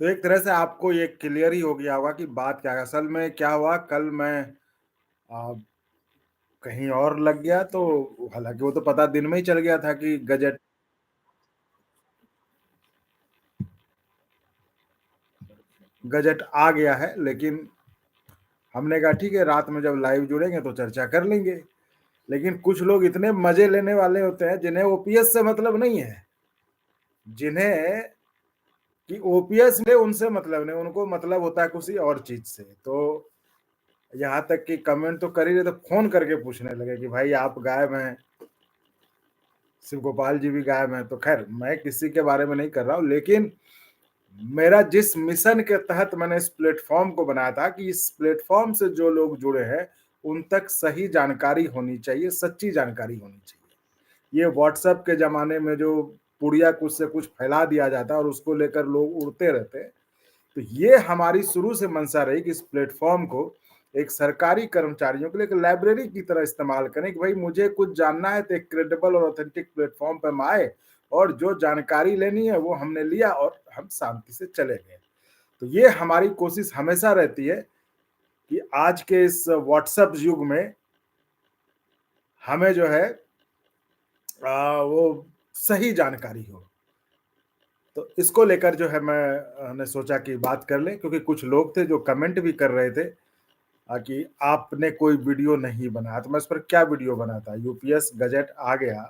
तो एक तरह से आपको ये क्लियर ही हो गया होगा कि बात क्या है। असल में क्या हुआ कल मैं अ, कहीं और लग गया तो हालाँकि वो तो पता दिन में ही चल गया था कि गज़ट आ गया है, लेकिन हमने कहा ठीक है रात में जब लाइव जुड़ेंगे तो चर्चा कर लेंगे। लेकिन कुछ लोग इतने मज़े लेने वाले होते हैं जिन्हें ओपीएस से मतलब नहीं है, जिन्हें कि ओपीएस ले उनसे मतलब नहीं, उनको मतलब होता है किसी और चीज़ से। तो यहाँ तक कि कमेंट तो कर ही रहे थे, फ़ोन करके पूछने लगे कि भाई आप गायब हैं, शिव गोपाल जी भी गायब हैं। तो ख़ैर मैं किसी के बारे में नहीं कर रहा हूँ, लेकिन मेरा जिस मिशन के तहत मैंने इस प्लेटफ़ॉर्म को बनाया था कि इस प्लेटफ़ॉर्म से जो लोग जुड़े हैं, उन तक सही जानकारी होनी चाहिए, सच्ची जानकारी होनी चाहिए। ये व्हाट्सएप के ज़माने में जो पुड़िया कुछ से कुछ फैला दिया जाता है और उसको लेकर लोग उड़ते रहते हैं, तो ये हमारी शुरू से मंशा रही कि इस प्लेटफ़ॉर्म को एक सरकारी कर्मचारियों के लिए एक लाइब्रेरी की तरह इस्तेमाल करें कि भाई मुझे कुछ जानना है तो एक क्रेडिबल और ऑथेंटिक प्लेटफ़ॉर्म पे हम आए और जो जानकारी लेनी है वो हमने लिया और हम शांति से चले गए। तो ये हमारी कोशिश हमेशा रहती है कि आज के इस व्हाट्सएप युग में हमें जो है वो सही जानकारी हो। तो इसको लेकर जो है ने सोचा कि बात कर लें, क्योंकि कुछ लोग थे जो कमेंट भी कर रहे थे कि आपने कोई वीडियो नहीं बनाया। तो मैं इस पर क्या वीडियो बनाता? यूपीएस गज़ट आ गया,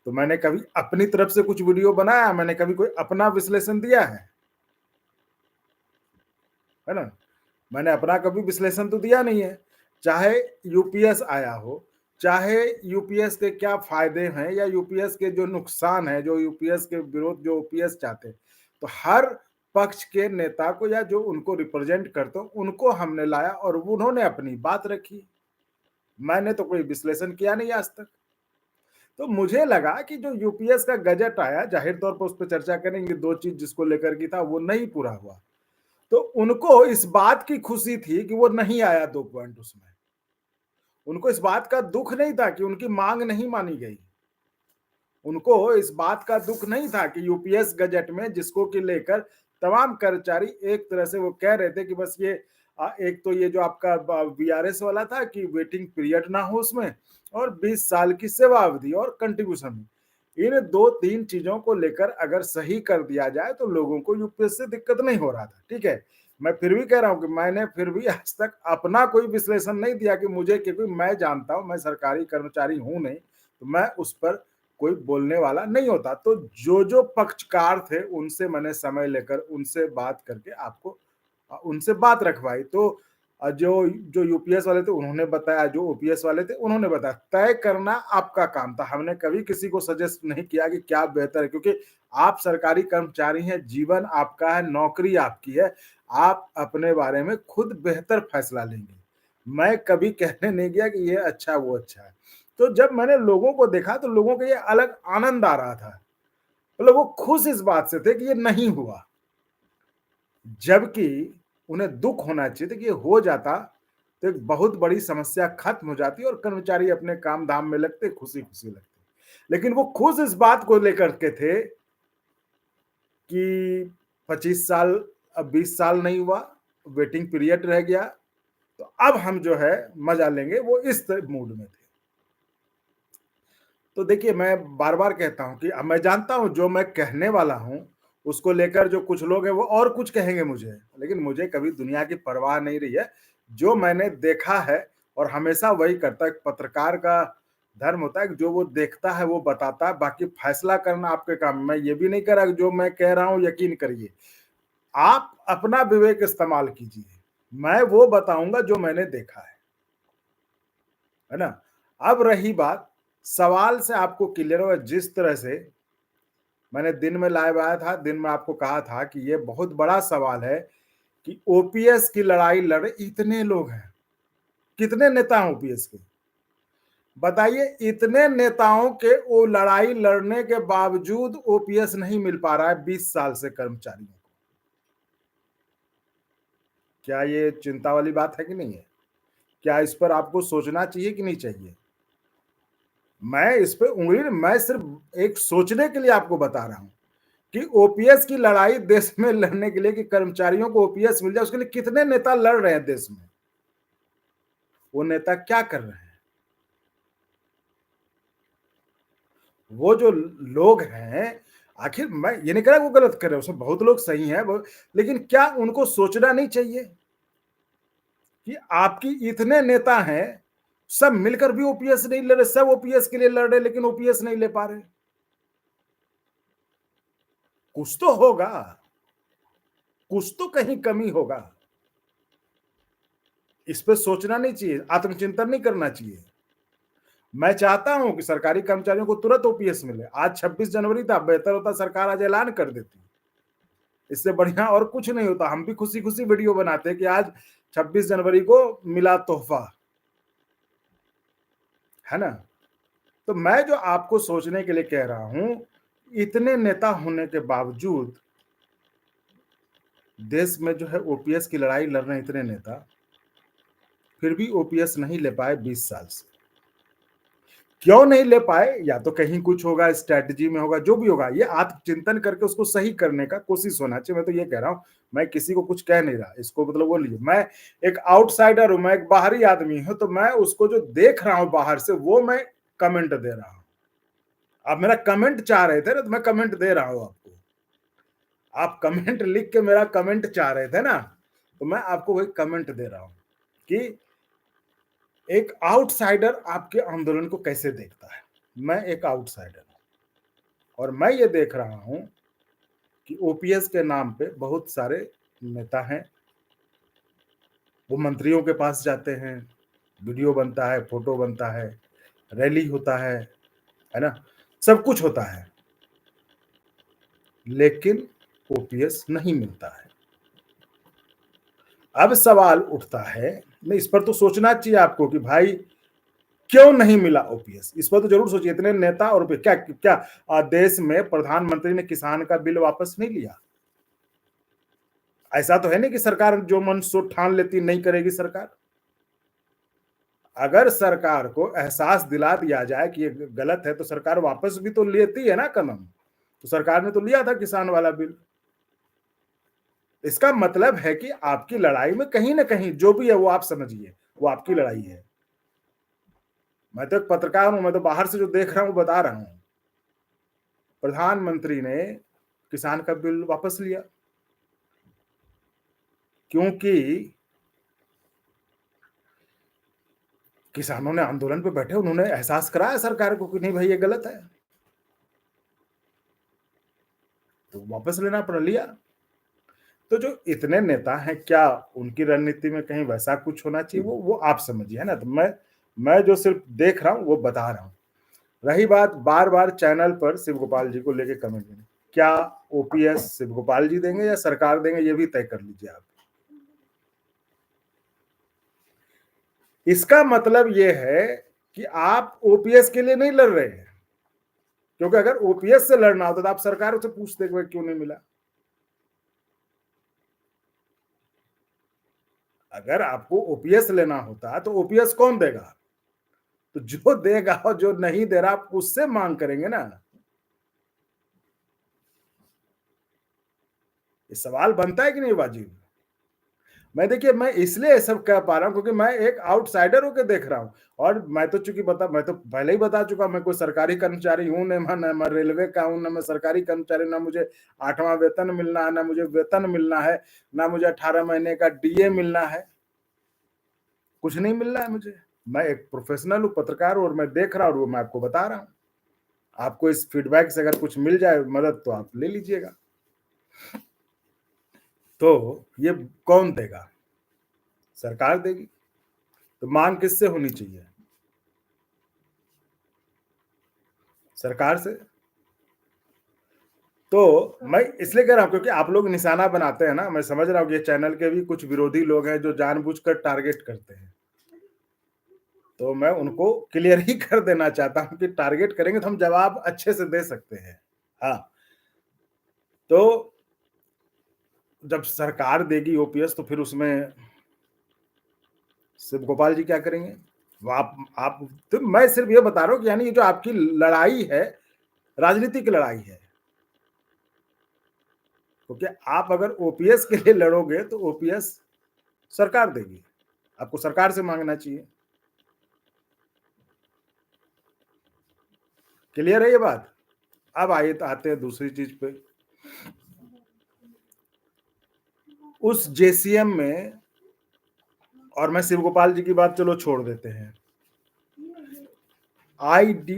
तो मैंने कभी अपनी तरफ से कुछ वीडियो बनाया? मैंने कभी कोई अपना विश्लेषण दिया है ना? मैंने अपना कभी विश्लेषण तो दिया नहीं है। चाहे यूपीएस आया हो, चाहे यूपीएस के क्या फ़ायदे हैं या यूपीएस के जो नुकसान हैं, जो यूपीएस के विरोध जो ओपीएस चाहते हैं, तो हर पक्ष के नेता को या जो उनको रिप्रेज़ेंट करते हो, उनको हमने लाया और उन्होंने अपनी बात रखी। मैंने तो कोई विश्लेषण किया नहीं आज तक। तो मुझे लगा कि जो यूपीएस का गज़ट आया, ज़ाहिर तौर पर उस पे चर्चा करेंगे, 2 चीज़ जिसको लेकर की था, वो नहीं पूरा हुआ। तो उनको इस बात की खुशी थी कि वो नहीं आया 2 पॉइंट उसमें। उनको इस बात का दुःख नहीं था कि उनकी माँग नहीं मानी गई। उनको इस बात का दुःख नहीं था कि यूपीएस गज़ट में जिसको कि लेकर तमाम कर्मचारी एक तरह से वो कह रहे थे कि बस ये एक तो ये जो आपका वीआरएस वाला था कि वेटिंग पीरियड ना हो उसमें और 20 साल की सेवा अवधि और कंट्रीब्यूशन। इन 2-3 चीज़ों को लेकर अगर सही कर दिया जाए तो लोगों को यूपीएस से दिक्कत नहीं हो रहा था, ठीक है? मैं फिर भी कह रहा हूँ कि मैंने फिर भी आज तक अपना कोई विश्लेषण नहीं दिया कि मुझे, क्योंकि मैं जानता हूँ मैं सरकारी कर्मचारी हूँ नहीं, तो मैं उस पर कोई बोलने वाला नहीं होता। तो जो पक्षकार थे उनसे मैंने समय लेकर उनसे बात करके आपको उनसे बात रखवाई। तो जो जो यूपीएस वाले थे उन्होंने बताया, जो ओपीएस वाले थे उन्होंने बताया। तय करना आपका काम था। हमने कभी किसी को सजेस्ट नहीं किया कि क्या बेहतर है, क्योंकि आप सरकारी कर्मचारी हैं, जीवन आपका है, नौकरी आपकी है। आप अपने बारे में खुद बेहतर फैसला लेंगे। मैं कभी कहने नहीं गया कि ये अच्छा है, वो अच्छा है। तो जब मैंने लोगों को देखा तो लोगों को ये अलग आनंद आ रहा था। मतलब वो खुश इस बात से थे कि ये नहीं हुआ। जबकि उन्हें दुःख होना चाहिए था कि ये हो जाता तो एक बहुत बड़ी समस्या खत्म हो जाती और कर्मचारी अपने काम-धाम में लगते, खुशी-खुशी लगते। लेकिन वो खुश इस बात को लेकर के थे कि 25 साल अब 20 साल नहीं हुआ, वेटिंग पीरियड रह गया, तो अब हम जो है मज़ा लेंगे, वो इस मूड में थे। तो देखिए, मैं बार-बार कहता हूँ कि मैं जानता हूँ जो मैं कहने वाला हूँ, उसको लेकर जो कुछ लोग हैं वो और कुछ कहेंगे मुझे, लेकिन मुझे कभी दुनिया की परवाह नहीं रही है। जो मैंने देखा है और हमेशा वही करता है, एक पत्रकार का धर्म होता है कि जो वो देखता है वो बताता है, बाकी फैसला करना आपके काम है। मैं ये भी नहीं कह रहा कि जो मैं कह रहा हूँ यकीन करिए। आप अपना विवेक इस्तेमाल कीजिए। मैं वो बताऊँगा जो मैंने देखा है ना? अब रही बात, सवाल से आपको क्लियर होगा जिस तरह से मैंने दिन में लाइव आया था, दिन में आपको कहा था कि ये बहुत बड़ा सवाल है कि ओपीएस की लड़ाई लड़े इतने लोग हैं, कितने नेता हैं ओपीएस के? बताइए, इतने नेताओं के वो लड़ाई लड़ने के बावजूद ओपीएस नहीं मिल पा रहा है 20 साल से कर्मचारियों को। क्या ये चिंता वाली बात है कि नहीं है? क्या इस पर आपको सोचना चाहिए कि नहीं चाहिए? मैं इस पे उँगली मैं सिर्फ़ एक सोचने के लिए आपको बता रहा हूँ कि ओपीएस की लड़ाई देश में लड़ने के लिए कि कर्मचारियों को ओपीएस मिल जाए, उसके लिए कितने नेता लड़ रहे हैं देश में। वो नेता क्या कर रहे हैं? वो जो लोग हैं, आखिर मैं ये नहीं कह रहा वो गलत कर रहे हैं, उसमें बहुत लोग सही हैं, लेकिन क्या उनको सोचना नहीं चाहिए कि आपकी इतने नेता हैं, सब मिलकर भी ओपीएस नहीं ले रहे, सब ओपीएस के लिए लड़ रहे, लेकिन ओपीएस नहीं ले पा रहे। कुछ तो होगा, कुछ तो कहीं कमी होगा। इस पे सोचना नहीं चाहिए, आत्मचिंतन नहीं करना चाहिए। मैं चाहता हूं कि सरकारी कर्मचारियों को तुरंत ओपीएस मिले। आज 26 जनवरी था, बेहतर होता सरकार आज ऐलान कर देती। इससे बढ़िया और कुछ नहीं होता। हम भी खुशी खुशी वीडियो बनाते हैं कि आज 26 जनवरी को मिला तोहफा, है ना। तो मैं जो आपको सोचने के लिए कह रहा हूं, इतने नेता होने के बावजूद देश में जो है ओपीएस की लड़ाई लड़ रहे हैं इतने नेता, फिर भी ओपीएस नहीं ले पाए 20 साल से। क्यों नहीं ले पाए? या तो कहीं कुछ होगा, स्ट्रैटेजी में होगा, जो भी होगा, ये आत्मचिंतन करके उसको सही करने का कोशिश होना चाहिए। मैं तो ये कह रहा हूं, मैं किसी को कुछ कह नहीं रहा, इसको मतलब वो लीजिए, मैं एक आउटसाइडर हूं, मैं एक बाहरी आदमी हूं, तो मैं उसको जो देख रहा हूं बाहर से, वो मैं कमेंट दे रहा हूं। आप मेरा कमेंट चाह रहे थे ना, तो मैं कमेंट दे रहा हूं आपको। आप कमेंट लिख के मेरा कमेंट चाह रहे थे ना, तो मैं आपको वही कमेंट दे रहा हूं कि एक आउटसाइडर आपके आंदोलन को कैसे देखता है। मैं एक आउटसाइडर हूं और मैं ये देख रहा हूं कि ओपीएस के नाम पे बहुत सारे नेता हैं, वो मंत्रियों के पास जाते हैं, वीडियो बनता है, फोटो बनता है, रैली होता है ना, सब कुछ होता है, लेकिन ओपीएस नहीं मिलता है। अब सवाल उठता है, नहीं इस पर तो सोचना चाहिए आपको कि भाई क्यों नहीं मिला ओपीएस, इस पर तो जरूर सोचिए। इतने नेता और क्या क्या देश में प्रधानमंत्री ने किसान का बिल वापस नहीं लिया। ऐसा तो है नहीं कि सरकार जो मन सो ठान लेती नहीं करेगी सरकार। अगर सरकार को एहसास दिला दिया जाए कि ये गलत है, तो सरकार वापस भी तो लेती है ना कदम। तो सरकार ने तो लिया था किसान वाला बिल। इसका मतलब है कि आपकी लड़ाई में कहीं ना कहीं जो भी है वो आप समझिए, वो आपकी लड़ाई है। मैं तो एक पत्रकार हूं, मैं तो बाहर से जो देख रहा हूं बता रहा हूं। प्रधानमंत्री ने किसान का बिल वापस लिया क्योंकि किसानों ने आंदोलन पे बैठे, उन्होंने एहसास कराया सरकार को कि नहीं भाई ये गलत है, तो वापस लेना पड़ लिया। तो जो इतने नेता हैं, क्या उनकी रणनीति में कहीं वैसा कुछ होना चाहिए? वो आप समझिए, है ना। तो मैं जो सिर्फ देख रहा हूं वो बता रहा हूं। रही बात बार बार चैनल पर शिव गोपाल जी को लेके कमेंट देने, क्या ओपीएस शिव गोपाल जी देंगे या सरकार देंगे, ये भी तय कर लीजिए आप। इसका मतलब ये है कि आप ओपीएस के लिए नहीं लड़ रहे हैं, क्योंकि अगर ओपीएस से लड़ना होता तो आप सरकार से पूछते कि क्यों नहीं मिला। अगर आपको ओपीएस लेना होता तो ओपीएस कौन देगा? तो जो देगा और जो नहीं दे रहा आप उससे मांग करेंगे ना। ये सवाल बनता है कि नहीं वाजिब? मैं देखिए, मैं इसलिए सब कह पा रहा हूं क्योंकि मैं एक आउटसाइडर होकर देख रहा हूं। और मैं तो चूंकि मैं तो पहले ही बता चुका, मैं कोई सरकारी कर्मचारी हूं नहीं, मैं रेलवे का हूं, ना मैं सरकारी कर्मचारी, ना मुझे 8वां वेतन मिलना है, ना मुझे वेतन मिलना है, ना मुझे 18 महीने का डीए मिलना है। कुछ नहीं मिल रहा है मुझे। मैं एक प्रोफेशनल हूँ, पत्रकार हूँ, और मैं देख रहा हूँ और वो मैं आपको बता रहा हूँ। आपको इस फीडबैक से अगर कुछ मिल जाए मदद तो आप ले लीजिएगा। तो ये कौन देगा? सरकार देगी। तो मांग किससे होनी चाहिए? सरकार से। तो मैं इसलिए कह रहा हूं क्योंकि आप लोग निशाना बनाते हैं ना। मैं समझ रहा हूं कि ये चैनल के भी कुछ विरोधी लोग हैं जो जानबूझकर टारगेट करते हैं। तो मैं उनको क्लियर ही कर देना चाहता हूं कि टारगेट करेंगे तो हम जवाब अच्छे से दे सकते हैं। हाँ, तो जब सरकार देगी ओपीएस तो फिर उसमें शिव गोपाल जी क्या करेंगे? वो आप तो मैं सिर्फ ये बता रहा हूँ कि यानी ये जो आपकी लड़ाई है, राजनीतिक लड़ाई है। क्योंकि आप अगर ओपीएस के लिए लड़ोगे तो ओपीएस सरकार देगी, आपको सरकार से मांगना चाहिए। क्लियर है ये बात? अब आइए तो आते हैं दूसरी चीज पे। उस जेसीएम में, और मैं शिव गोपाल जी की बात चलो छोड़ देते हैं, आईडी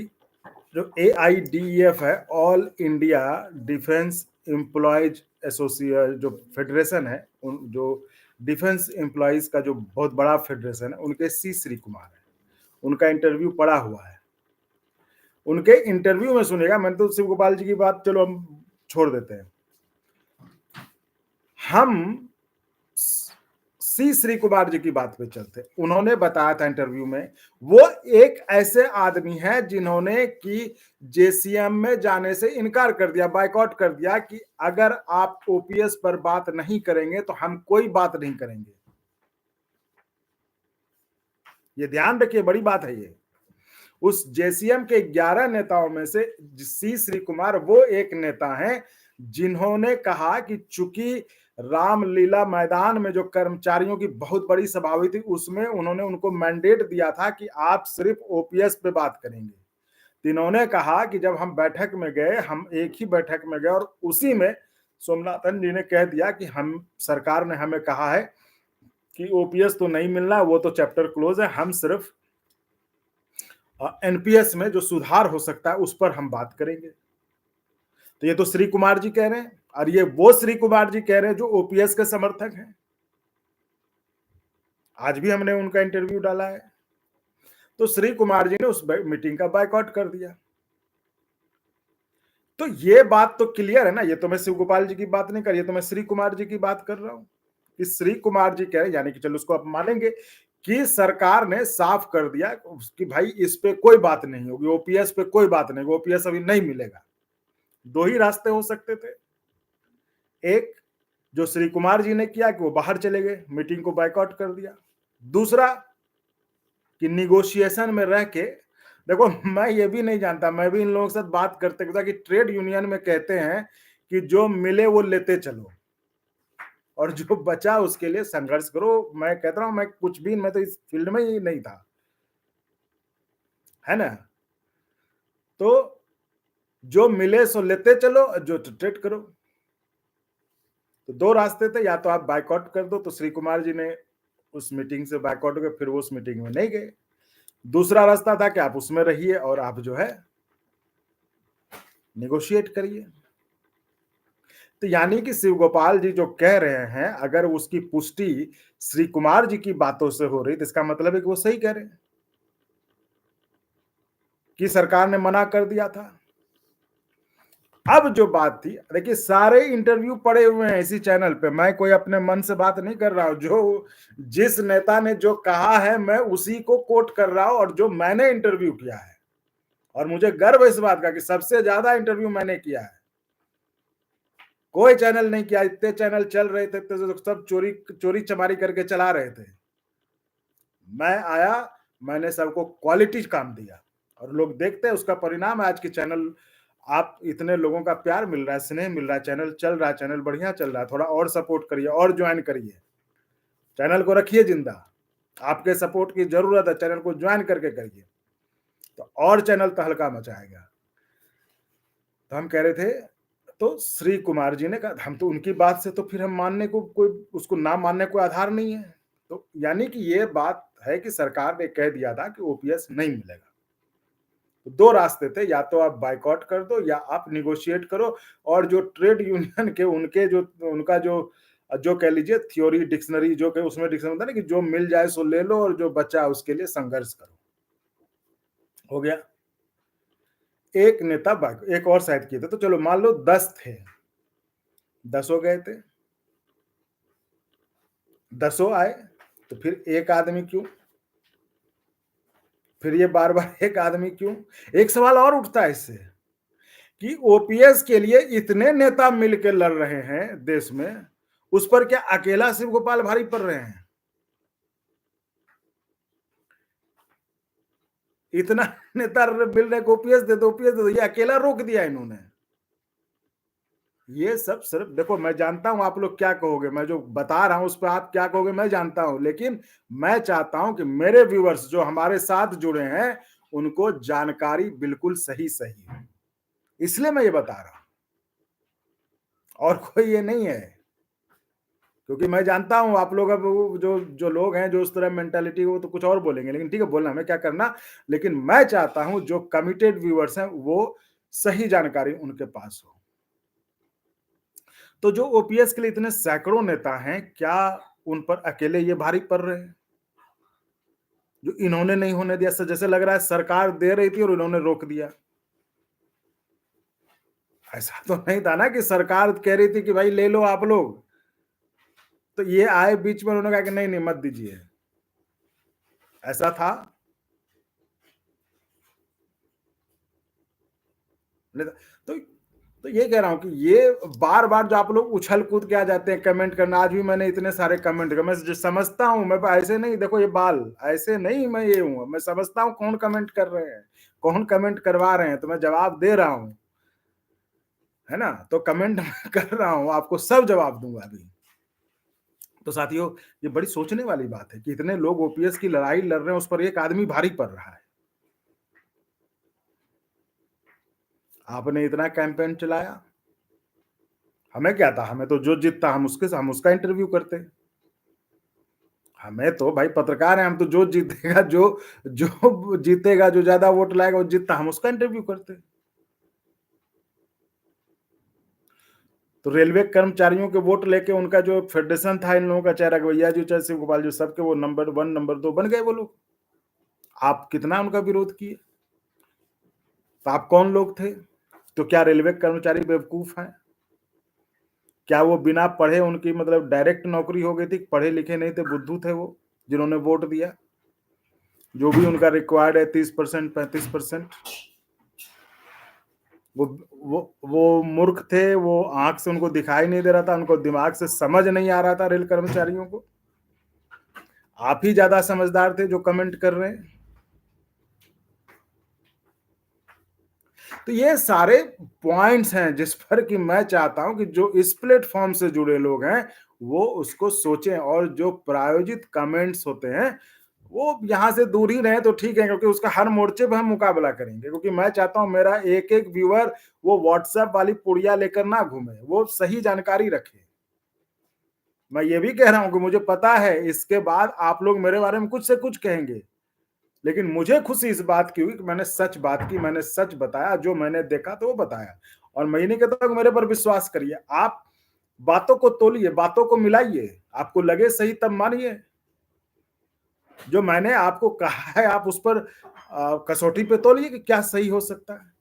जो एआईडीईएफ है, all India defence employees association जो फेडरेशन है, उन जो डिफेंस एम्प्लॉयज का जो बहुत बड़ा फेडरेशन है, उनके सी श्री कुमार है, उनका इंटरव्यू पड़ा हुआ है। उनके इंटरव्यू में सुनेगा, मैंने तो शिव गोपाल जी की बात चलो हम छोड़ देते हैं, हम सी श्री कुमार जी की बात पे चलते। उन्होंने बताया था इंटरव्यू में, वो एक ऐसे आदमी है जिन्होंने कि जेसीएम में जाने से इनकार कर दिया, बायकॉट कर दिया कि अगर आप ओपीएस पर बात नहीं करेंगे तो हम कोई बात नहीं करेंगे। ये ध्यान रखिए, बड़ी बात है ये। उस जेसीएम के 11 नेताओं में से सी श्री कुमार वो एक नेता हैं जिन्होंने कहा कि चूंकि रामलीला मैदान में जो कर्मचारियों की बहुत बड़ी सभा हुई थी, उसमें उन्होंने उनको मैंडेट दिया था कि आप सिर्फ ओपीएस पे बात करेंगे। तो इन्होंने कहा कि जब हम बैठक में गए, हम एक ही बैठक में गए और उसी में सोमनाथन जी ने कह दिया कि हम सरकार ने हमें कहा है कि ओपीएस तो नहीं मिलना, वो तो चैप्टर क्लोज है, हम सिर्फ एनपीएस में जो सुधार हो सकता है उस पर हम बात करेंगे। तो ये तो श्री कुमार जी कह रहे हैं, और ये वो श्री कुमार जी कह रहे हैं जो ओपीएस के समर्थक हैं। आज भी हमने उनका इंटरव्यू डाला है। तो श्री कुमार जी ने उस मीटिंग का बायकॉट कर दिया। तो ये बात तो क्लियर है ना, ये तो मैं शिव गोपाल जी की बात नहीं कर रही, तो मैं श्री कुमार जी की बात कर रहा हूं कि श्री कुमार जी कह रहे हैं, यानी कि चलो उसको आप मानेंगे कि सरकार ने साफ कर दिया कि भाई इस पे कोई बात नहीं होगी, ओपीएस पे कोई बात नहीं, ओपीएस अभी नहीं मिलेगा। दो ही रास्ते हो सकते थे, एक जो श्री कुमार जी ने किया कि वो बाहर चले गए, मीटिंग को बायकॉट कर दिया। दूसरा कि निगोशिएशन में रह के, देखो मैं ये भी नहीं जानता, मैं भी इन लोगों के साथ बात करते करता कि ट्रेड यूनियन में कहते हैं कि जो मिले वो लेते चलो और जो बचा उसके लिए संघर्ष करो। मैं कहता हूं, मैं कुछ भी, मैं तो इस फील्ड में ही नहीं था, है ना। तो जो मिले सो लेते चलो, जो ट्रेड करो। तो दो रास्ते थे, या तो आप बायकॉट कर दो, तो श्री कुमार जी ने उस मीटिंग से बायकॉट हो, फिर वो उस मीटिंग में नहीं गए। दूसरा रास्ता था कि आप उसमें रहिए और आप जो है निगोशिएट करिए। तो यानी कि शिव गोपाल जी जो कह रहे हैं, अगर उसकी पुष्टि श्री कुमार जी की बातों से हो रही, तो इसका मतलब है कि वो सही कह रहे हैं कि सरकार ने मना कर दिया था। अब जो बात थी, देखिए सारे इंटरव्यू पड़े हुए हैं इसी चैनल पे, मैं कोई अपने मन से बात नहीं कर रहा हूं, जो जिस नेता ने जो कहा है मैं उसी को कोट कर रहा हूं, और जो मैंने इंटरव्यू किया है, और मुझे गर्व है इस बात का कि सबसे ज्यादा इंटरव्यू मैंने किया है। कोई चैनल नहीं किया, इतने चैनल चल रहे थे तो सब चोरी चोरी चमारी करके चला रहे थे। मैं आया, मैंने सबको क्वालिटी काम दिया, और लोग देखते हैं, उसका परिणाम है आज के चैनल। आप इतने लोगों का प्यार मिल रहा है, स्नेह मिल रहा है, चैनल चल रहा है, चैनल बढ़िया चल रहा है। थोड़ा और सपोर्ट करिए और ज्वाइन करिए, चैनल को रखिए जिंदा। आपके सपोर्ट की जरूरत है, चैनल को ज्वाइन करके करिए, तो और चैनल तहलका मचाएगा। तो हम कह रहे थे, तो श्री कुमार जी ने कहा, हम तो उनकी बात से तो फिर हम मानने को कोई, उसको ना मानने को आधार नहीं है। तो यानी कि ये बात है कि सरकार ने कह दिया था कि ओपीएस नहीं मिलेगा। तो दो रास्ते थे, या तो आप बायकॉट कर दो या आप निगोशिएट करो। और जो ट्रेड यूनियन के उनके जो उनका जो कह लीजिए थ्योरी डिक्शनरी, जो कहे उसमें डिक्शनरी होता है ना कि जो मिल जाए सो ले लो और जो बचा उसके लिए संघर्ष करो। हो गया। एक नेता एक और शायद किए थे, तो चलो मान लो 10 थे, 10 हो गए थे, 10 आए, तो फिर एक आदमी क्यों, फिर ये बार बार एक आदमी क्यों। एक सवाल और उठता है इससे कि ओपीएस के लिए इतने नेता मिलकर लड़ रहे हैं देश में, उस पर क्या अकेला शिव गोपाल भारी पड़ रहे हैं? इतना नेता मिल रहे, ओपीएस दे दो, ओपीएस दे दो, ये अकेला रोक दिया इन्होंने। ये सब सिर्फ देखो, मैं जानता हूँ आप लोग क्या कहोगे, मैं जो बता रहा हूँ उस पे आप क्या कहोगे मैं जानता हूँ, लेकिन मैं चाहता हूँ कि मेरे व्यूअर्स जो हमारे साथ जुड़े हैं, उनको जानकारी बिल्कुल सही-सही हो। इसलिए मैं ये बता रहा हूँ और कोई ये नहीं है। क्योंकि मैं जानता हूँ आप लोग अब वो जो लोग हैं, जो उस तरह मेंटालिटी वो तो कुछ और बोलेंगे, लेकिन ठीक है बोलना हमें क्या करना, लेकिन मैं चाहता हूँ जो कमिटेड व्यूअर्स हैं, वो सही जानकारी उनके पास हो। तो जो ओपीएस के लिए इतने सैकड़ों नेता हैं, क्या उन पर अकेले ये भारी पड़ रहे हैं? जो इन्होंने नहीं होने दिया, जैसे लग रहा है सरकार दे रही थी और इन्होंने रोक दिया। ऐसा तो नहीं था ना कि सरकार कह रही थी कि भाई ले लो आप लोग, तो ये आए बीच में उन्होंने कहा कि नहीं, नहीं मत दीजिए। ऐसा था? नहीं था। तो तो ये कह रहा हूँ कि ये बार-बार जो आप लोग उछल-कूद के आ जाते हैं कमेंट करना, आज भी मैंने इतने सारे कमेंट किए, मैं ज समझता हूँ, मैं ऐसे नहीं देखो ये बाल, ऐसे नहीं मैं ये हूँ, मैं समझता हूँ कौन कमेंट कर रहे हैं, कौन कमेंट करवा रहे हैं, तो मैं जवाब दे रहा हूँ, है ना? तो कमेंट मैं कर रहा हूँ, आपको सब जवाब दूँगा अभी। तो साथियों, ये बड़ी सोचने वाली बात है कि इतने लोग ओपीएस की लड़ाई लड़ रहे हैं, उस पर एक आदमी भारी पड़ रहा है। आपने इतना कैंपेन चलाया, हमें क्या था? हमें तो जो जीतता हम उसका इंटरव्यू करते। हमें तो भाई पत्रकार हैं, हम तो जो जीतेगा जो जो जीतेगा, जो ज़्यादा वोट लाएगा वो जीतता, हम उसका इंटरव्यू करते। तो रेलवे कर्मचारियों के वोट लेके उनका जो फेडरेशन था इन लोगों का, चाहे रघुवैया जी, चाहे शिव गोपाल जी, सबके वो नंबर 1, नंबर 2 बन गए वो लोग। आप कितना उनका विरोध किए? तो आप कौन लोग थे? तो क्या रेलवे कर्मचारी बेवकूफ़ हैं? क्या वो बिना पढ़े उनकी मतलब डायरेक्ट नौकरी हो गई थी? पढ़े लिखे नहीं थे, बुद्धू थे वो, जिन्होंने वोट दिया? जो भी उनका रिक्वायर्ड है 30% 35%, वो वो मूर्ख थे, वो आँख से उनको दिखाई नहीं दे रहा था, उनको दिमाग से समझ नहीं आ रहा था रेल कर्मचारियों को। आप ही ज़्यादा समझदार थे जो कमेंट कर रहे हैं। तो ये सारे पॉइंट्स हैं जिस पर कि मैं चाहता हूं कि जो इस प्लेटफॉर्म से जुड़े लोग हैं वो उसको सोचें, और जो प्रायोजित कमेंट्स होते हैं वो यहां से दूर ही रहे तो ठीक है, क्योंकि उसका हर मोर्चे पर हम मुकाबला करेंगे, क्योंकि मैं चाहता हूं मेरा एक एक व्यूअर वो व्हाट्सएप वाली पुड़िया लेकर ना घूमे, वो सही जानकारी रखे। मैं ये भी कह रहा हूं कि मुझे पता है इसके बाद आप लोग मेरे बारे में कुछ से कुछ कहेंगे, लेकिन मुझे खुशी इस बात की हुई कि मैंने सच बात की, मैंने सच बताया, जो मैंने देखा तो वो बताया। और मैं ये नहीं कहता कि मेरे पर विश्वास करिए, आप बातों को तोलिए, बातों को मिलाइए, आपको लगे सही तब मानिए। जो मैंने आपको कहा है आप उस पर कसौटी पे तोलिए कि क्या सही हो सकता है।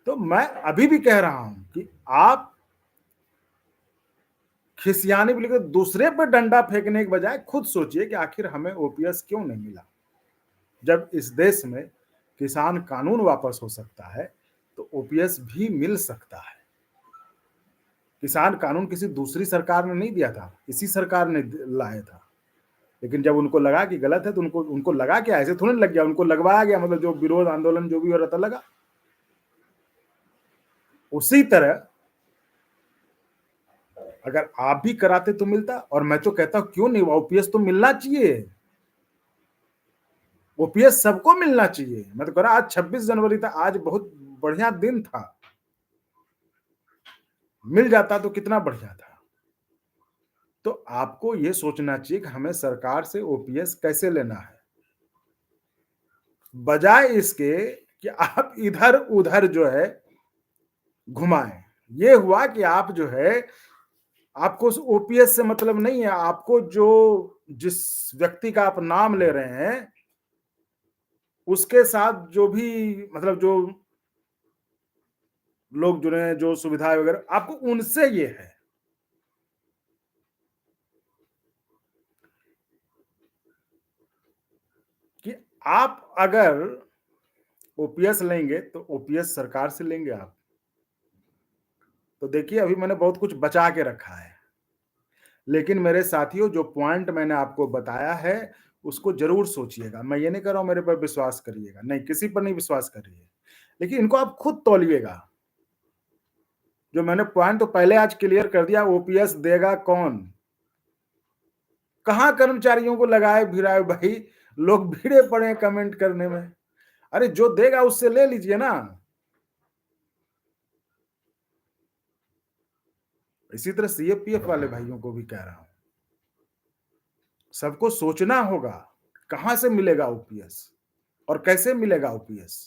तो मैं अभी भी कह रहा हूं कि आप खिसियाने भी लेकर दूसरे पे डंडा फेंकने के बजाय खुद सोचिए कि आखिर हमें ओपीएस क्यों नहीं मिला। जब इस देश में किसान कानून वापस हो सकता है, तो ओपीएस भी मिल सकता है। किसान कानून किसी दूसरी सरकार ने नहीं दिया था, इसी सरकार ने लाया था। लेकिन जब उनको लगा कि गलत है, तो उनको उनको लगा कि ऐसे थोड़ी लग गया, उनको लगवाया गया, मतलब जो विरोध आंदोलन जो भी हो रहा था लगा। उसी तरह अगर आप भी कराते तो मिलता, और मैं तो कहता हूं क्यों नहीं, ओपीएस तो मिलना चाहिए। ओपीएस सबको मिलना चाहिए। मैं तो कह रहा आज 26 जनवरी था, आज बहुत बढ़िया दिन था। मिल जाता तो कितना बढ़िया था। तो आपको ये सोचना चाहिए कि हमें सरकार से ओपीएस कैसे लेना है, बजाय इसके कि आप इधर-उधर जो है घुमाएं। ये हुआ कि आप जो है, आपको ओपीएस से मतलब नहीं है, आपको जो जिस व्यक्ति का आप नाम ले रहे हैं उसके साथ जो भी मतलब जो लोग जुड़े हैं, जो सुविधाएं वगैरह आपको उनसे ये है कि आप अगर ओपीएस लेंगे तो ओपीएस सरकार से लेंगे आप। तो देखिए अभी मैंने बहुत कुछ बचा के रखा है, लेकिन मेरे साथियों जो पॉइंट मैंने आपको बताया है उसको जरूर सोचिएगा। मैं ये नहीं कर रहा हूं मेरे पर विश्वास करिएगा, नहीं, किसी पर नहीं विश्वास करिए, लेकिन इनको आप खुद तौलिएगा। जो मैंने पॉइंट तो पहले आज क्लियर कर दिया, ओपीएस देगा कौन? कहाँ कर्मचारियों को लगाए भिड़ाए भाई, लोग भिड़े पड़े हैं कमेंट करने में। अरे जो देगा उससे ले लीजिए ना। इसी तरह सीएपीएफ वाले भाइयों को भी कह रहा हूं, सबको सोचना होगा कहां से मिलेगा ओपीएस और कैसे मिलेगा ओपीएस।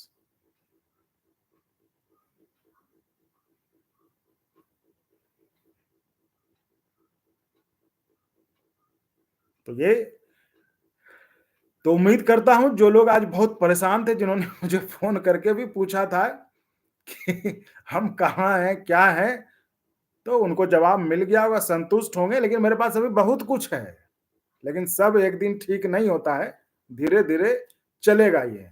तो ये तो उम्मीद करता हूं जो लोग आज बहुत परेशान थे, जिन्होंने मुझे फोन करके भी पूछा था कि हम कहाँ हैं, क्या हैं, तो उनको जवाब मिल गया होगा, संतुष्ट होंगे। लेकिन मेरे पास अभी बहुत कुछ है, लेकिन सब एक दिन ठीक नहीं होता है, धीरे धीरे चलेगा ये।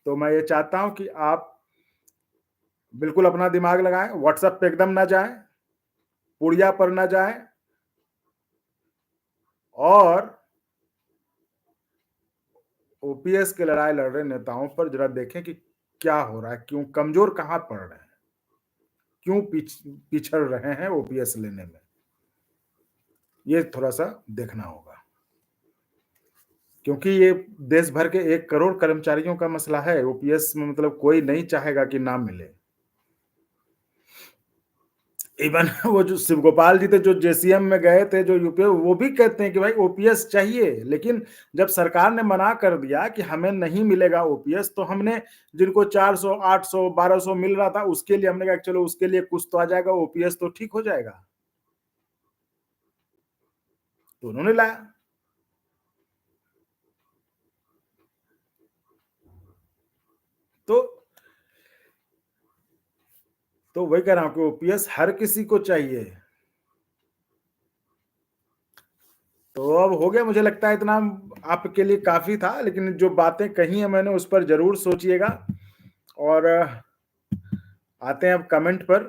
तो मैं ये चाहता हूं कि आप बिल्कुल अपना दिमाग लगाएं, व्हाट्सएप पे एकदम ना जाएं, पुड़िया पर ना जाएं, और ओपीएस की लड़ाई लड़ रहे नेताओं पर जरा देखें कि क्या हो रहा है, क्यों कमजोर कहां पड़ रहे हैं, क्यों पिछड़ रहे हैं ओपीएस लेने में, ये थोड़ा सा देखना होगा। क्योंकि ये देश भर के 1 करोड़ कर्मचारियों का मसला है। ओपीएस में मतलब कोई नहीं चाहेगा कि ना मिले। इवन वो जो शिव गोपाल जी थे, जो जेसीएम में गए थे, जो यूपी, वो भी कहते हैं कि भाई ओपीएस चाहिए। लेकिन जब सरकार ने मना कर दिया कि हमें नहीं मिलेगा ओपीएस, तो हमने जिनको 400, 800, 1200 मिल रहा था, उसके लिए हमने कहा चलो उसके लिए कुछ तो आ जाएगा, ओपीएस तो ठीक हो जाएगा, तो उन्होंने लाया। तो वही कह रहा हूं कि ओपीएस हर किसी को चाहिए। तो अब हो गया, मुझे लगता है इतना आपके लिए काफी था, लेकिन जो बातें कही है मैंने उस पर जरूर सोचिएगा। और आते हैं अब कमेंट पर।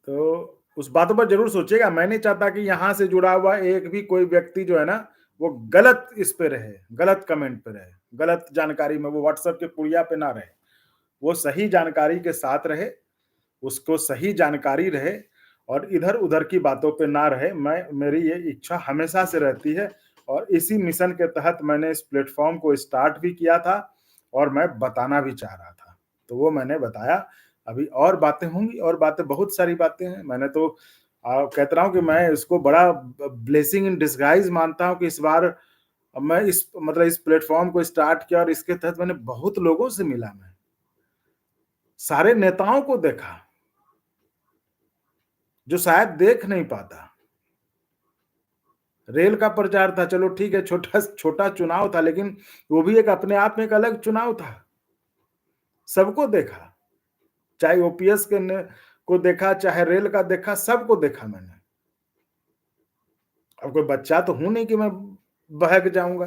तो उस बातों पर जरूर सोचिएगा। मैं नहीं चाहता कि यहां से जुड़ा हुआ एक भी कोई व्यक्ति जो है ना, वो गलत इस पे रहे, गलत कमेंट पे रहे, गलत जानकारी में वो व्हाट्सएप के पुड़िया पे ना रहे। वो सही जानकारी के साथ रहे, उसको सही जानकारी रहे, और इधर उधर की बातों पे ना रहे। मेरी ये इच्छा हमेशा से रहती है, और इसी मिशन के तहत मैंने इस प्लेटफॉर्म को स्टार्ट भी किया था, और मैं बताना भी चाह रहा था, तो वो मैंने बताया। अभी और बातें होंगी, और बातें बहुत सारी बातें हैं। मैंने तो कहता रहा हूँ कि मैं इसको बड़ा ब्लेसिंग इन डिस्गाइज मानता हूँ कि इस बार मैं इस प्लेटफॉर्म को स्टार्ट किया, और इसके तहत मैंने बहुत लोगों से मिला, मैं सारे नेताओं को देखा जो शायद देख नहीं पाता। रेल का प्रचार था, चलो ठीक है, छोटा छोटा चुनाव था, लेकिन वो भी एक अपने आप में एक अलग चुनाव था। सबको देखा, चाहे ओपीएस को देखा, चाहे रेल का देखा, सबको देखा मैंने। अब कोई बच्चा तो हूं नहीं कि मैं बहक जाऊंगा।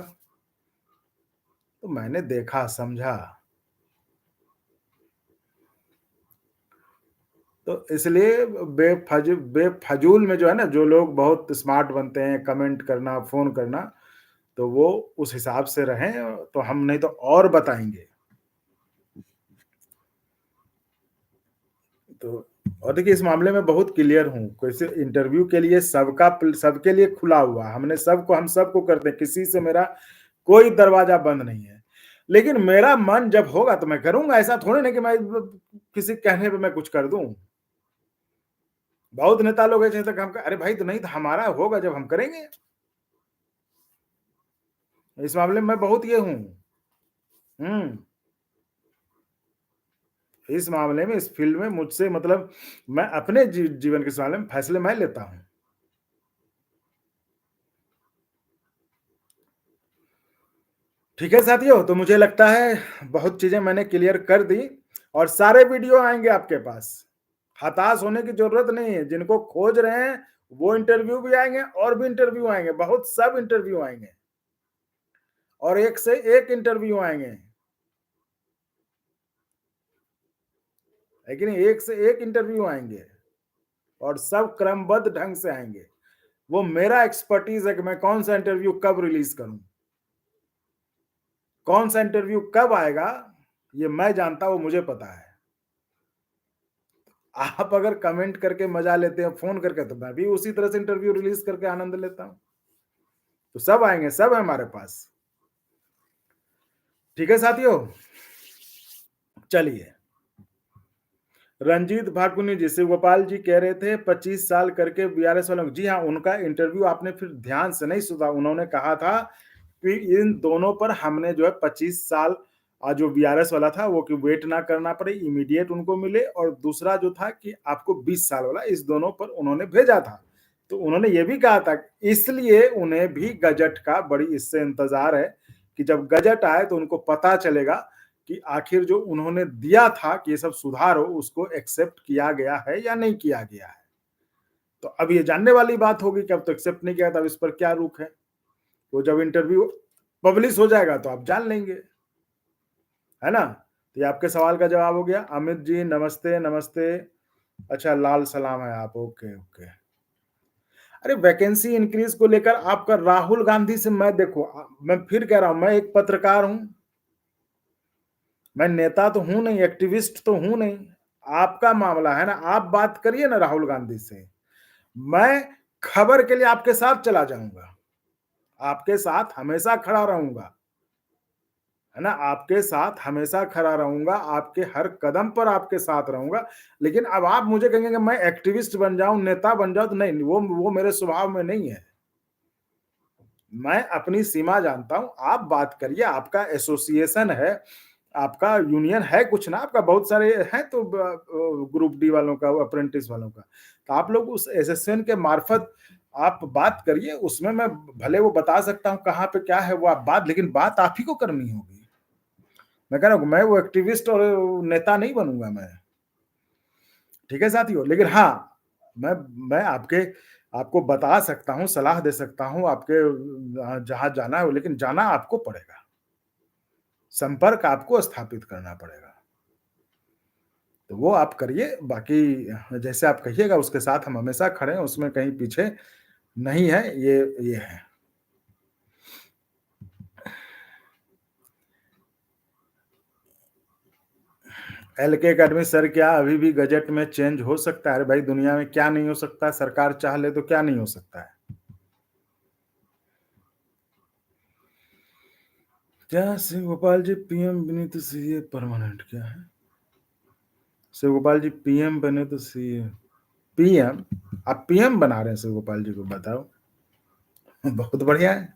तो मैंने देखा, समझा। तो इसलिए बेफजूल में जो है ना, जो लोग बहुत स्मार्ट बनते हैं, कमेंट करना, फोन करना, तो वो उस हिसाब से रहें, तो हम नहीं तो और बताएंगे। तो और देखिए, इस मामले में बहुत क्लियर हूं, कैसे इंटरव्यू के लिए सबके लिए खुला हुआ, हमने सबको, हम सबको करते हैं, किसी से मेरा कोई दरवाजा बंद नहीं है। लेकिन मेरा मन जब होगा तो मैं करूंगा, ऐसा थोड़ी ना कि मैं किसी कहने पे मैं कुछ कर दूं। बहुत नेता लोग ऐसे तक हम, अरे भाई तो नहीं, तो हमारा होगा जब हम करेंगे। इस मामले में मैं बहुत ये हूं। इस मामले में, इस फील्ड में मुझसे मतलब, मैं अपने जीवन के मामले में फैसले मैं लेता हूं। ठीक है साथियों, तो मुझे लगता है बहुत चीजें मैंने क्लियर कर दी, और सारे वीडियो आएंगे आपके पास। हताश होने की जरूरत नहीं है, जिनको खोज रहे हैं वो इंटरव्यू भी आएंगे, और भी इंटरव्यू आएंगे, बहुत सब इंटरव्यू आएंगे, और एक से एक इंटरव्यू आएंगे। लेकिन एक से एक इंटरव्यू आएंगे, और सब क्रमबद्ध ढंग से आएंगे। वो मेरा एक्सपर्टीज है कि मैं कौन सा इंटरव्यू कब रिलीज करूं, कौन सा इंटरव्यू कब आएगा, ये मैं जानता, वो मुझे पता है। आप अगर कमेंट करके मजा लेते हैं फ़ोन करके, तो मैं भी उसी तरह से इंटरव्यू रिलीज़ करके आनंद लेता हूँ। तो सब आएँगे, सब है हमारे पास। ठीक है साथियों? चलिए, रंजीत भाकुनी जी, शिव गोपाल जी कह रहे थे 25 साल करके बीआरएस वालों को, जी हाँ, उनका इंटरव्यू आपने फिर ध्यान से नहीं सुना। उन्होंने कहा था कि इन दोनों पर हमने जो है 25 साल जो बीआरएस वाला था वो कि वेट ना करना पड़े, इमीडिएट उनको मिले, और दूसरा जो था कि आपको 20 साल वाला, इस दोनों पर उन्होंने भेजा था। तो उन्होंने ये भी कहा था इसलिए उन्हें भी गजट का बड़ी इससे इंतजार है कि जब गजट आए तो उनको पता चलेगा कि आखिर जो उन्होंने दिया था कि ये सब सुधार हो, उसको एक्सेप्ट किया गया है या नहीं किया गया है। तो अब ये जानने वाली बात होगी कि अब तो एक्सेप्ट नहीं किया, तब इस पर क्या रुख है। तो जब इंटरव्यू पब्लिश हो जाएगा तो आप जान लेंगे, है ना? तो ये आपके सवाल का जवाब हो गया। अमित जी नमस्ते, नमस्ते। अच्छा, लाल सलाम है आप, ओके, ओके। अरे वैकेंसी इंक्रीज को लेकर आपका राहुल गांधी से, मैं देखो मैं फिर कह रहा हूं, मैं एक पत्रकार हूं, मैं नेता तो हूं नहीं, एक्टिविस्ट तो हूं नहीं। आपका मामला है ना, आप बात करिए ना राहुल गांधी से। मैं खबर के लिए आपके साथ चला जाऊंगा, आपके साथ हमेशा खड़ा रहूंगा, है ना? आपके साथ हमेशा खड़ा रहूंगा, आपके हर कदम पर आपके साथ रहूंगा। लेकिन अब आप मुझे कहेंगे कि मैं एक्टिविस्ट बन जाऊं, नेता बन जाऊं, तो नहीं, वो मेरे स्वभाव में नहीं है। मैं अपनी सीमा जानता हूं। आप बात करिए, आपका एसोसिएशन है, आपका यूनियन है कुछ ना, आपका बहुत सारे हैं, तो ग्रुप डी वालों का, अप्रेंटिस वालों का, तो आप लोग उस एसोसिएशन के मार्फत आप बात करिए। उसमें मैं भले वो बता सकता हूँ कहाँ पे क्या है, वो आप बात, लेकिन बात आप ही को करनी होगी। मैं कह रहा हूँ, मैं वो एक्टिविस्ट और नेता नहीं बनूंगा मैं। ठीक है साथियों? लेकिन हाँ, मैं मैं आपको बता सकता हूँ, सलाह दे सकता हूँ, आपके जहाँ जाना है, लेकिन जाना आपको पड़ेगा। संपर्क आपको स्थापित करना पड़ेगा। तो वो आप करिए, बाकी जैसे आप कहिएगा उसके साथ हम हमेशा खड़े हैं, उसमें कहीं पीछे नहीं है, ये है। एलके एकेडमी सर, क्या अभी भी गजट में चेंज हो सकता है? अरे भाई, दुनिया में क्या नहीं हो सकता है, सरकार चाह ले तो क्या नहीं हो सकता है। क्या शिव गोपाल जी पीएम बने तो सीए परमानेंट क्या है? शिव गोपाल जी पीएम बने तो सीए पीएम, आप पीएम बना रहे हैं शिव गोपाल जी को, बताओ। बहुत बढ़िया है।